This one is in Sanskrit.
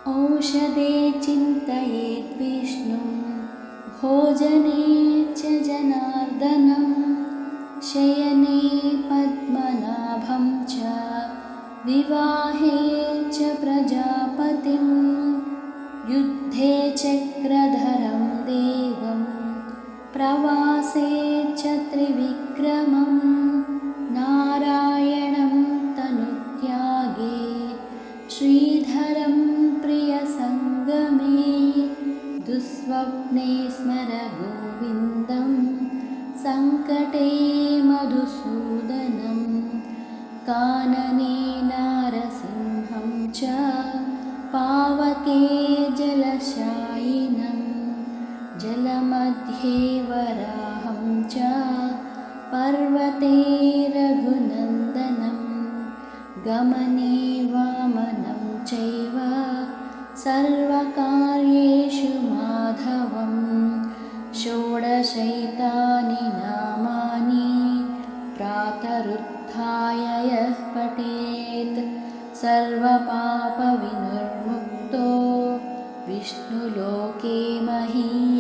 औषधे चिन्तयेत् विष्णुं भोजने च जनार्दनं शयने पद्मनाभं च विवाहे च प्रजापतिं युद्धे चक्रधरं देवं प्रवासे च त्रिविक्रमं नारायणं तनुत्यागे श्रीधरं प्रियसङ्गमे दुःस्वप्ने स्मर गोविन्दं सङ्कटे मधुसूदनं कानने नारसिंहं च पावके जलशायिनं जलमध्ये वराहं च पर्वते रघुनन्दनं गमने वामनं चैव सर्वकार्येषु माधवं षोडशैतानि नामानि प्रातरुत्थाय यः पठेत् सर्वपापविनिर्मुक्तो विष्णुलोके महीयते।